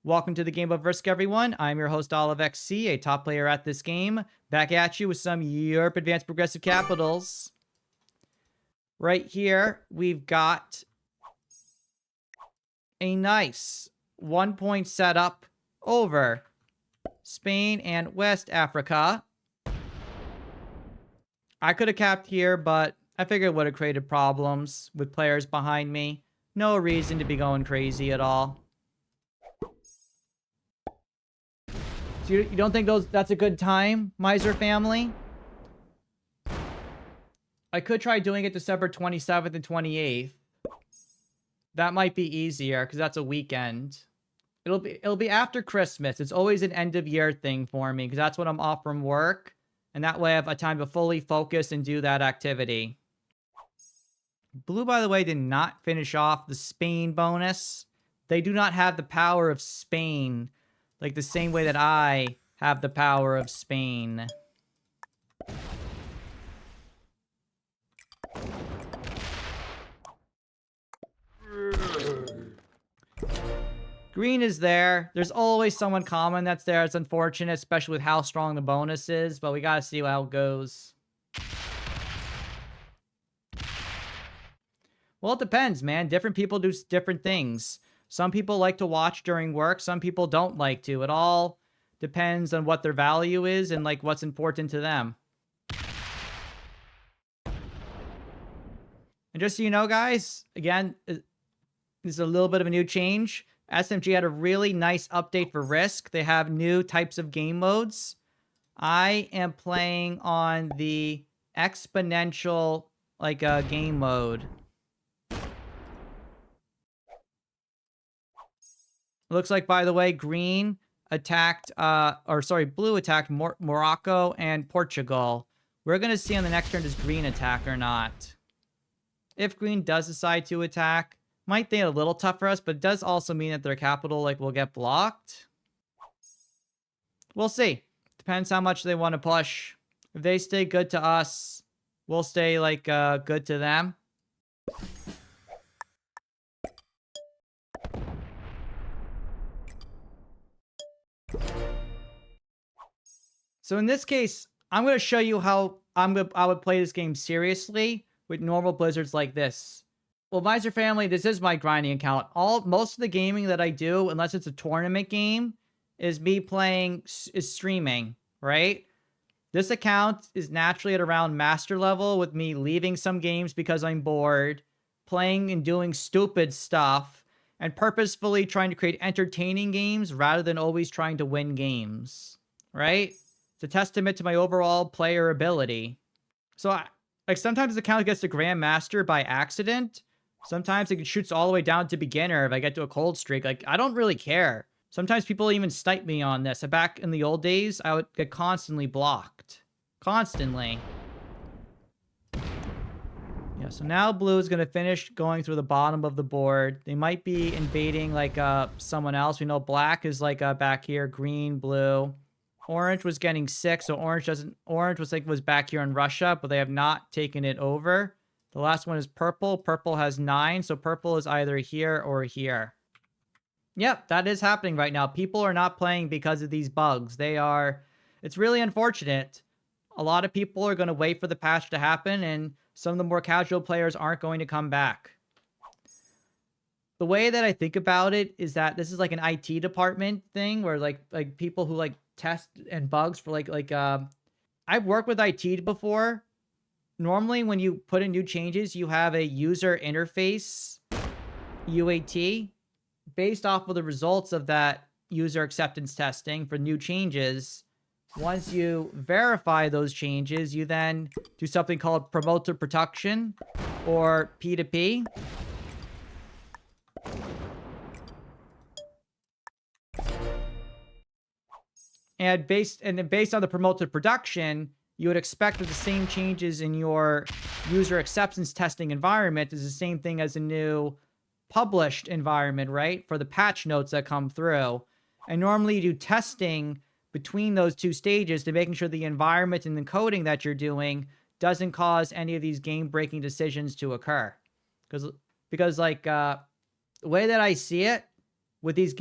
Welcome to the game of Risk, everyone. I'm your host, OliveXC, a top player at this game. Back at you with some Europe Advanced Progressive Capitals. Right here, we've got a nice 1-point setup over Spain and West Africa. I could have capped here, but I figured it would have created problems with players behind me. No reason to be going crazy at all. So you don't think that's a good time, Miser family? I could try doing it December 27th and 28th. That might be easier because that's a weekend. It'll be after Christmas. It's always an end of year thing for me because that's when I'm off from work. And that way I have a time to fully focus and do that activity. Blue, by the way, did not finish off the Spain bonus. They do not have the power of Spain, like the same way that I have the power of Spain. Green is there. There's always someone common that's there. It's unfortunate, especially with how strong the bonus is, but we gotta see how it goes. Well, it depends, man. Different people do different things. Some people like to watch during work. Some people don't like to. It all depends on what their value is and like what's important to them. And just so you know, guys, again, this is a little bit of a new change. SMG had a really nice update for Risk. They have new types of game modes. I am playing on the Exponential, game mode. Looks like, by the way, Green attacked, Blue attacked Morocco and Portugal. We're going to see on the next turn, does Green attack or not? If Green does decide to attack, might be a little tough for us, but it does also mean that their capital, will get blocked. We'll see. Depends how much they want to push. If they stay good to us, we'll stay, good to them. So in this case, I'm going to show you how I would play this game seriously with normal blizzards like this. Well, Miser family, this is my grinding account. Most of the gaming that I do, unless it's a tournament game, is streaming, right? This account is naturally at around master level with me leaving some games because I'm bored, playing and doing stupid stuff, and purposefully trying to create entertaining games rather than always trying to win games, right? It's a testament to my overall player ability. So, sometimes the account gets to Grandmaster by accident. Sometimes it shoots all the way down to beginner if I get to a cold streak. I don't really care. Sometimes people even snipe me on this. Back in the old days, I would get constantly blocked. Constantly. Yeah, so now Blue is going to finish going through the bottom of the board. They might be invading, someone else. We know Black is, back here. Green, Blue. Orange was getting 6, so Orange was back here in Russia, but they have not taken it over. The last one is Purple. Purple has 9, so Purple is either here or here. Yep, that is happening right now. People are not playing because of these bugs. It's really unfortunate. A lot of people are going to wait for the patch to happen, and some of the more casual players aren't going to come back. The way that I think about it is that this is like an IT department thing where like people who test and bugs for I've worked with IT before. Normally when you put in new changes, you have a user interface UAT based off of the results of that user acceptance testing for new changes. Once you verify those changes, you then do something called promote to production or P2P. And based on the promoted production, you would expect that the same changes in your user acceptance testing environment is the same thing as a new published environment, right? For the patch notes that come through. And normally you do testing between those two stages to making sure the environment and the coding that you're doing doesn't cause any of these game-breaking decisions to occur. Because the way that I see it with these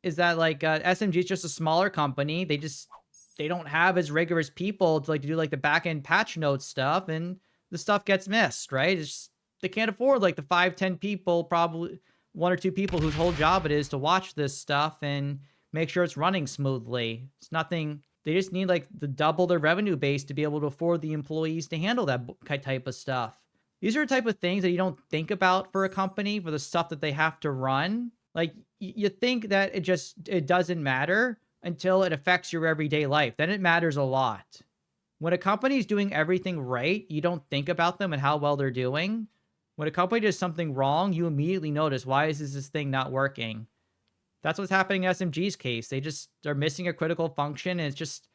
is that like SMG is just a smaller company. They don't have as rigorous people to like to do like the back end patch notes stuff, and the stuff gets missed, right? It's just, they can't afford like the 5, 10 people, probably 1 or 2 people whose whole job it is to watch this stuff and make sure it's running smoothly. It's nothing. They just need like to double their revenue base to be able to afford the employees to handle that type of stuff. These are the type of things that you don't think about for a company, for the stuff that they have to run. Like you think that it doesn't matter until it affects your everyday life. Then it matters a lot. When a company is doing everything right, you don't think about them and how well they're doing. When a company does something wrong, you immediately notice, why is this thing not working? That's what's happening in SMG's case. They're missing a critical function, and it's just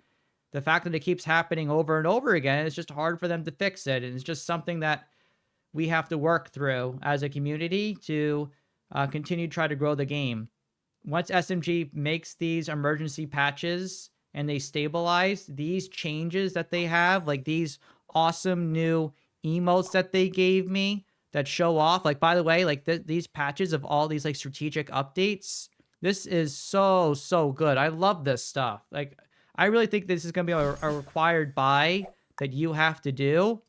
the fact that it keeps happening over and over again. It's just hard for them to fix it, and it's just something that we have to work through as a community to continue to try to grow the game. Once SMG makes these emergency patches and they stabilize, these changes that they have, like these awesome new emotes that they gave me that show off, like, by the way, like these patches of all these like strategic updates, this is so, so good. I love this stuff. Like, I really think this is going to be a required buy that you have to do.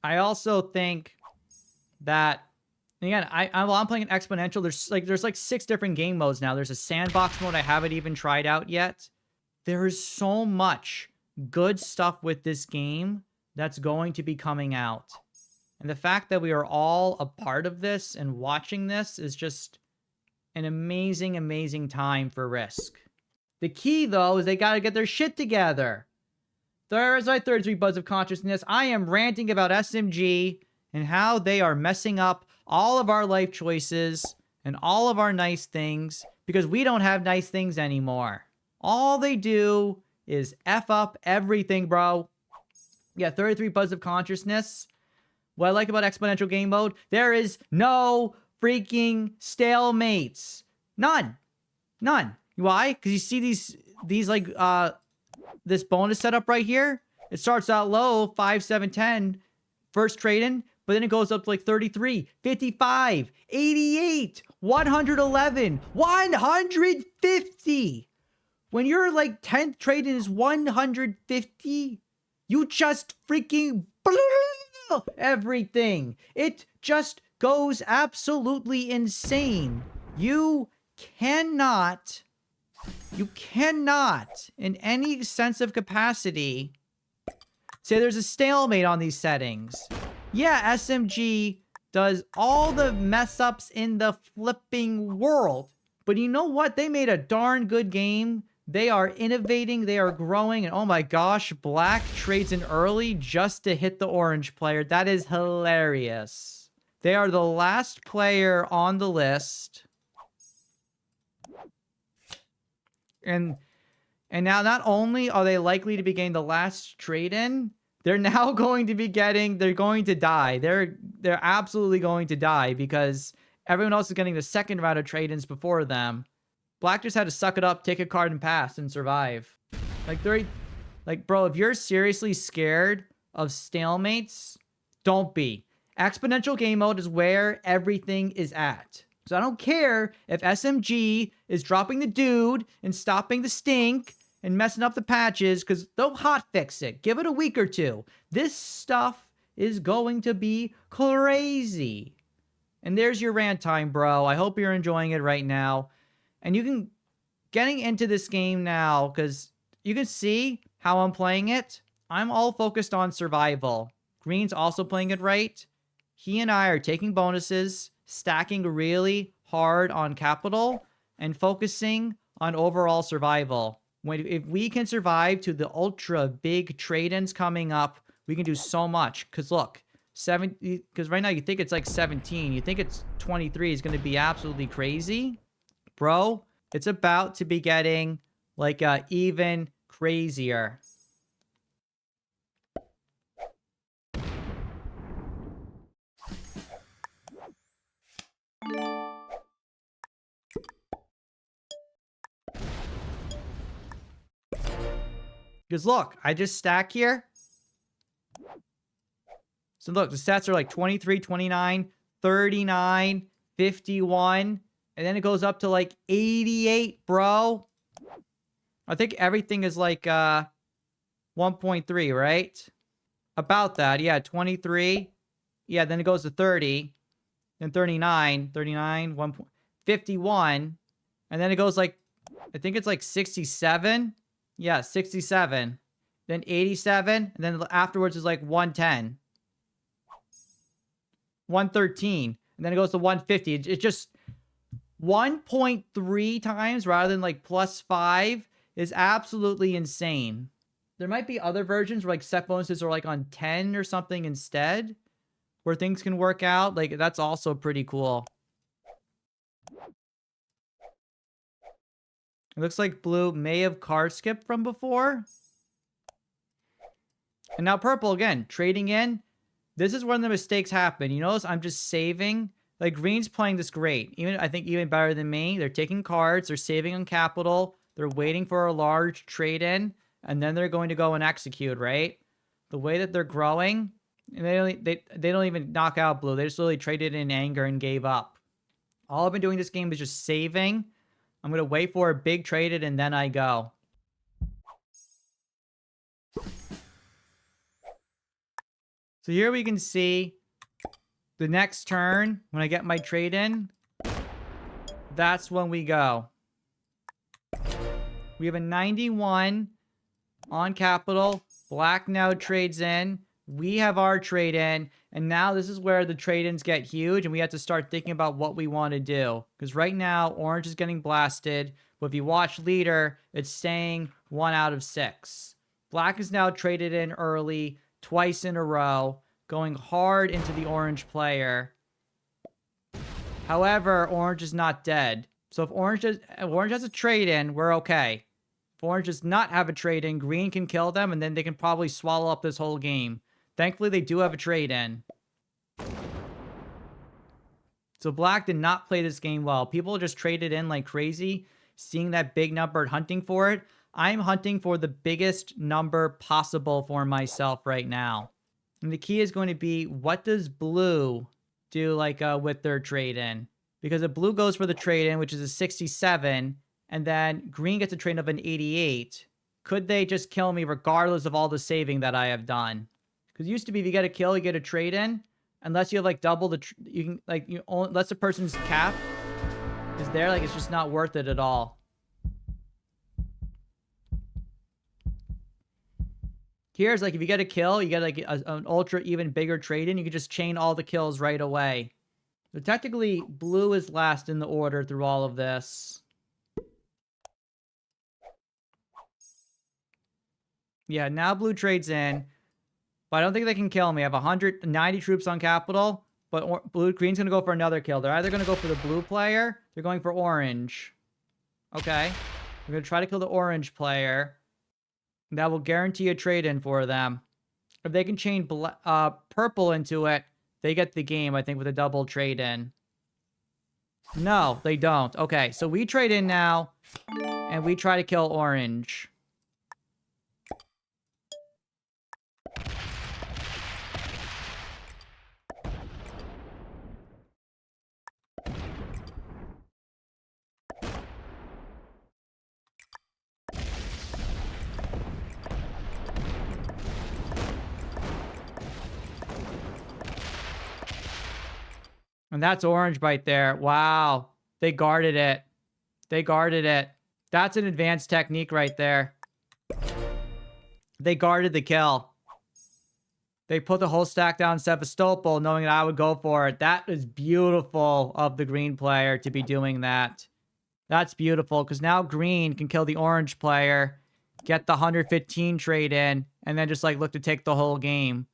I also think that, again, while I'm playing an Exponential, there's like 6 different game modes now. There's a sandbox mode I haven't even tried out yet. There is so much good stuff with this game that's going to be coming out. And the fact that we are all a part of this and watching this is just an amazing, amazing time for Risk. The key, though, is they got to get their shit together. There is my 33 Buzz of Consciousness. I am ranting about SMG and how they are messing up all of our life choices and all of our nice things because we don't have nice things anymore. All they do is F up everything, bro. Yeah, 33 Buzz of Consciousness. What I like about Exponential Game Mode, there is no freaking stalemates. None. None. Why? Because you see these like, this bonus setup right here. It starts out low, 5, 7, 10, first trade-in, but then it goes up to like 33, 55, 88, 111, 150. When your like 10th trade-in is 150, you just freaking everything. It just goes absolutely insane. You cannot, in any sense of capacity, say there's a stalemate on these settings. Yeah, SMG does all the mess ups in the flipping world, but you know what? They made a darn good game. They are innovating, they are growing, and oh my gosh, Black trades in early just to hit the orange player. That is hilarious. They are the last player on the list. And now not only are they likely to be getting the last trade-in, they're now going to be getting, they're going to die. They're absolutely going to die because everyone else is getting the second round of trade-ins before them. Black just had to suck it up, take a card, and pass, and survive. Like, bro, if you're seriously scared of stalemates, don't be. Exponential game mode is where everything is at. So I don't care if SMG is dropping the dude and stopping the stink and messing up the patches, because they'll hotfix it. Give it a week or two. This stuff is going to be crazy. And there's your rant time, bro. I hope you're enjoying it right now. And you can, getting into this game now, because you can see how I'm playing it. I'm all focused on survival. Green's also playing it right. He and I are taking bonuses, stacking really hard on capital, and focusing on overall survival. If we can survive to the ultra big trade-ins coming up, we can do so much. Because look, because right now you think it's like 17. You think it's 23 is going to be absolutely crazy. Bro, it's about to be getting like even crazier. Because look, I just stack here. So look, the stats are like 23, 29, 39, 51, and then it goes up to like 88, bro. I think everything is like 1.3, right? About that, yeah, 23. Yeah, then it goes to 30, then 39, 51, and then it goes like, I think it's like 67. Yeah, 67. Then 87, and then afterwards is like 110. 113, and then it goes to 150. It's just 1.3 times rather than like +5 is absolutely insane. There might be other versions where like set bonuses are like on 10 or something instead, where things can work out. Like, that's also pretty cool. It looks like blue may have card skipped from before. And now purple again, trading in. This is when the mistakes happen. You notice I'm just saving. Like, green's playing this great. I think even better than me. They're taking cards. They're saving on capital. They're waiting for a large trade-in. And then they're going to go and execute, right? The way that they're growing. And they don't even knock out blue. They just literally traded in anger and gave up. All I've been doing this game is just saving. I'm going to wait for a big trade-in and then I go. So here we can see the next turn, when I get my trade in, that's when we go. We have a 91 on capital. Black now trades in. We have our trade in. And now this is where the trade-ins get huge and we have to start thinking about what we want to do. Because right now, orange is getting blasted. But if you watch leader, it's staying 1 out of 6. Black is now traded in early, twice in a row, going hard into the orange player. However, orange is not dead. So if orange has a trade-in, we're okay. If orange does not have a trade-in, green can kill them, and then they can probably swallow up this whole game. Thankfully, they do have a trade-in. So black did not play this game well. People just traded in like crazy, seeing that big number and hunting for it. I'm hunting for the biggest number possible for myself right now. And the key is going to be, what does blue do like with their trade-in? Because if blue goes for the trade-in, which is a 67, and then green gets a trade of an 88, could they just kill me regardless of all the saving that I have done? Because it used to be if you get a kill, you get a trade-in. Unless you have like double the, you can like, unless the person's cap is there, like it's just not worth it at all. Here's like, if you get a kill, you get like an ultra even bigger trade-in. You can just chain all the kills right away. So technically, blue is last in the order through all of this. Yeah, now blue trades in. But I don't think they can kill me. I have 190 troops on capital. But green's going to go for another kill. They're either going to go for the blue player. They're going for orange. Okay. We're going to try to kill the orange player. That will guarantee a trade-in for them. If they can chain purple into it, they get the game, I think, with a double trade-in. No, they don't. Okay, so we trade in now, and we try to kill orange. And that's orange right there. Wow. They guarded it. They guarded it. That's an advanced technique right there. They guarded the kill. They put the whole stack down Sevastopol knowing that I would go for it. That is beautiful of the green player to be doing that. That's beautiful because now green can kill the orange player, get the 115 trade in, and then just like look to take the whole game.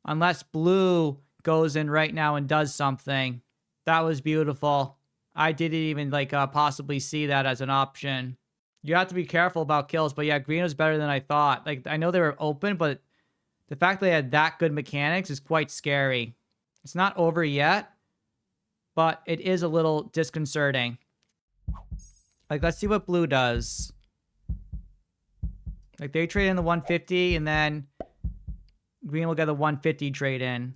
Unless blue goes in right now and does something. That was beautiful. I didn't even like possibly see that as an option. You have to be careful about kills, but yeah, green was better than I thought. Like, I know they were open, but the fact they had that good mechanics is quite scary. It's not over yet, but it is a little disconcerting. Like, let's see what blue does. Like, they trade in the 150, and then green will get the 150 trade in.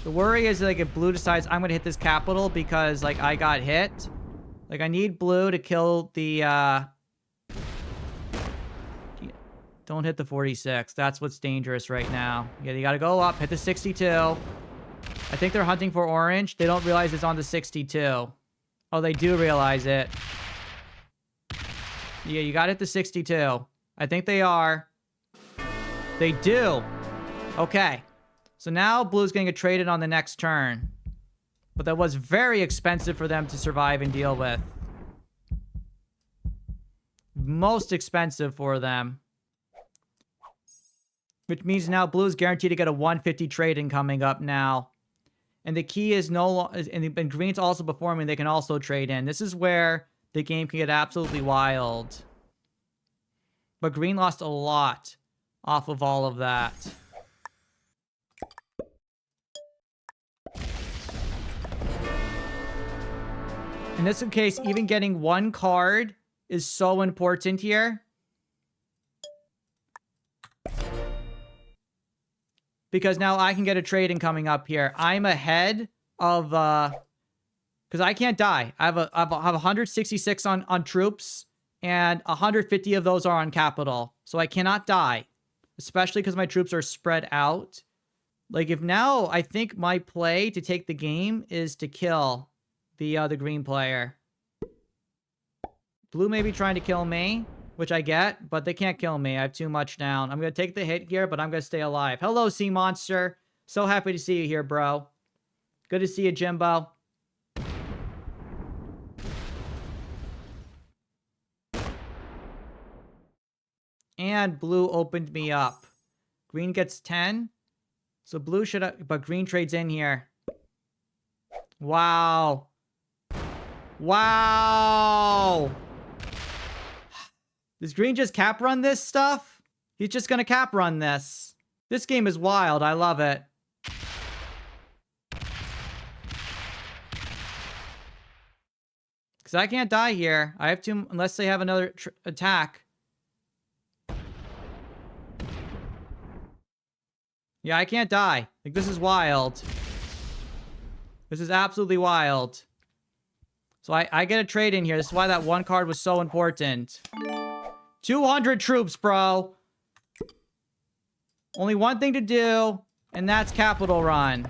The worry is like if blue decides I'm gonna hit this capital because like I got hit. Like I need blue to kill the don't hit the 46. That's what's dangerous right now. Yeah, you gotta go up, hit the 62. I think they're hunting for orange. They don't realize it's on the 62. Oh, they do realize it. Yeah, you gotta hit the 62. I think they are. They do. Okay. So now blue's gonna get traded on the next turn. But that was very expensive for them to survive and deal with. Most expensive for them. Which means now blue's guaranteed to get a 150 trade-in coming up now. And the key is and green's also performing, they can also trade in. This is where the game can get absolutely wild. But green lost a lot off of all of that. In this case, even getting one card is so important here. Because now I can get a trade-in coming up here. I'm ahead of, because I can't die. I have 166 on troops, and 150 of those are on capital. So I cannot die, especially because my troops are spread out. Like, if now I think my play to take the game is to kill the green player. Blue may be trying to kill me, which I get, but they can't kill me. I have too much down. I'm going to take the hit here, but I'm going to stay alive. Hello, Sea Monster. So happy to see you here, bro. Good to see you, Jimbo. And blue opened me up. Green gets 10. So blue should have, but green trades in here. Wow. Wow. Does green just cap run this stuff? He's just gonna cap run this. This game is wild. I love it. Because I can't die here. I have to, unless they have another attack. Yeah, I can't die. Like, this is wild. This is absolutely wild. So I get a trade in here. This is why that one card was so important. 200 troops, bro. Only one thing to do, and that's capital run.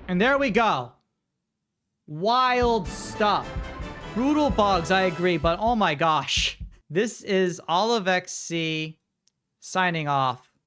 And there we go. Wild stuff. Brutal bugs, I agree, but oh my gosh. This is OliveXC signing off.